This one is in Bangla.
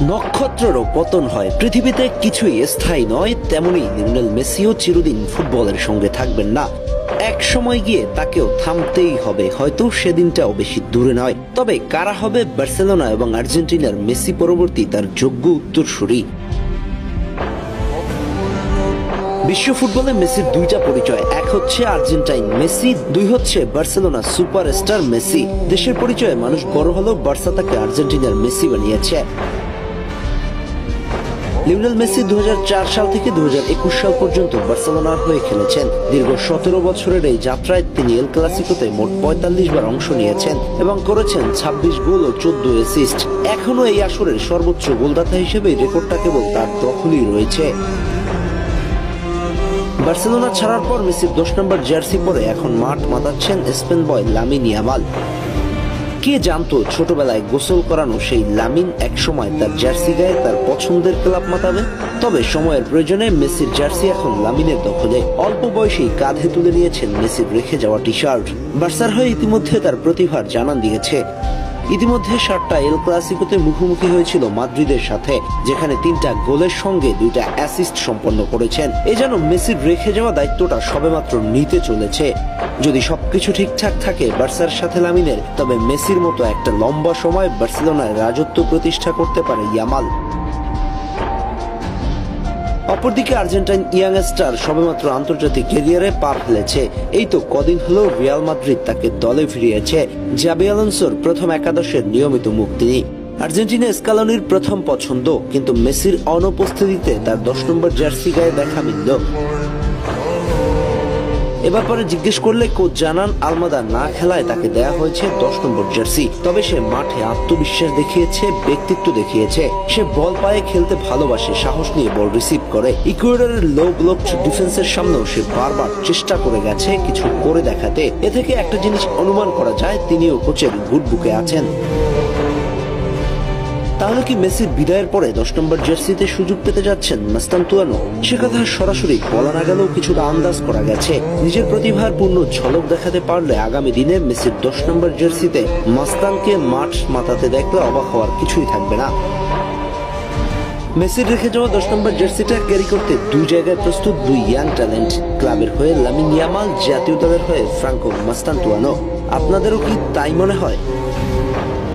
নক্ষত্রেরও পতন হয়, পৃথিবীতে কিছুই স্থায়ী নয়, তেমনি লিওনেল মেসিও চিরদিন ফুটবলের সঙ্গে থাকবেন না। এক সময় গিয়ে তাকেও থামতেই হবে, হয়তো সেদিনটাও বেশি দূরে নয়। তবে কারা হবে বার্সেলোনা এবং আর্জেন্টিনার মেসি পরবর্তী তার যোগ্য উত্তরসূরি? বিশ্ব ফুটবলে মেসির দুইটা পরিচয়, এক হচ্ছে আর্জেন্টাইন মেসি, দুই হচ্ছে বার্সেলোনা সুপারস্টার মেসি। দেশের পরিচয়ে মানুষ বড় হলেও বার্সা তাকে আর্জেন্টিনার মেসি বানিয়েছে। লিওনেল মেসি 2004 সাল থেকে 2021 সাল পর্যন্ত বার্সেলোনার হয়ে খেলেছেন। দীর্ঘ 17 বছরের এই যাত্রায় তিনি এল ক্লাসিকোতে মোট 45 বার অংশ নিয়েছেন এবং করেছেন 26 গোল ও 14 অ্যাসিস্ট। এখনো এই আসরের সর্বোচ্চ গোলদাতা হিসেবে রেকর্ডটা কেবল তার দখলেই রয়েছে। বার্সেলোনা ছাড়ার পর মেসির 10 নম্বর জার্সি পরে এখন মাঠ মাতাচ্ছেন স্পেন বয় লামিন ইয়ামাল। কে জানতো ছোটবেলায় গোসল করানো সেই লামিন একসময় তার জার্সি গায়ে তার পছন্দের ক্লাব মাতাবে। তবে সময়ের প্রয়োজনে মেসির জার্সি এখন লামিনের দখলে। অল্প বয়সেই কাঁধে তুলে নিয়েছেন মেসির রেখে যাওয়া টি শার্ট। বার্সার হয়ে ইতিমধ্যে তার প্রতিভার জানান দিয়েছে। ইতিমধ্যে 7টা এল ক্লাসিকোতে মুখোমুখি হয়েছিল মাদ্রিদের সাথে, যেখানে 3টা গোলের সঙ্গে 2টা অ্যাসিস্ট সম্পন্ন করেছেন। এ যেন মেসির রেখে যাওয়া দায়িত্বটা সবেমাত্র নিতে চলেছে। যদি সবকিছু ঠিকঠাক থাকে বার্সার সাথে লামিনের, তবে মেসির মতো একটা লম্বা সময় বার্সেলোনায় রাজত্ব প্রতিষ্ঠা করতে পারে ইয়ামাল। অপরদিকে আর্জেন্টাইন ইয়াং স্টার সবেমাত্র আন্তর্জাতিক ক্যারিয়ারে পা ফেলেছে। এই তো কদিন হলো রিয়াল মাদ্রিদ তাকে দলে ফিরিয়েছে। জাবি আলোনসোর প্রথম একাদশের নিয়মিত মুখ তিনি। আর্জেন্টিনা স্কালোনির প্রথম পছন্দ, কিন্তু মেসির অনুপস্থিতিতে তার 10 নম্বর জার্সি গায়ে দেখা মিলল। এ ব্যাপারে জিজ্ঞেস করলে কোচ জানান আলমাদা না খেলায় তাকে দেয়া হয়েছে 10 নম্বর জার্সি। তবে সে মাঠে আত্মবিশ্বাস দেখিয়েছে, ব্যক্তিত্ব দেখিয়েছে। সে বল পায়ে খেলতে ভালোবাসে, সাহস নিয়ে বল রিসিভ করে। ইকুয়েডরের লো ব্লক ডিফেন্সের সামনেও সে বারবার চেষ্টা করে গেছে কিছু করে দেখাতে। এ থেকে একটা জিনিস অনুমান করা যায়, তিনিও কোচের গুড বুকে আছেন। তাহলে কি মেসির বিদায়ের পরে 10 নম্বর জার্সিতে সুযোগ পেতে যাচ্ছেন মাস্তানতুয়ানো? সে কথা সরাসরি বলা না গেলেও কিছুটা আন্দাজ করা গেছে। নিজের প্রতিভার পূর্ণ ঝলক দেখাতে পারলে আগামী দিনে মেসির 10 নম্বর জার্সিতে মাস্তানকে মাঠ মাতাতে দেখলে অবাক হওয়ার কিছুই থাকবে না। মেসির রেখে যাওয়া 10 নম্বর জার্সিটা ক্যারি করতে দুই জায়গায় প্রস্তুত দুই ইয়াং ট্যালেন্ট। ক্লাবের হয়ে লামিন ইয়ামাল, জাতীয় দলের হয়ে ফ্রাঙ্কো মাস্তানতুয়ানো। আপনাদেরও কি তাই মনে হয়?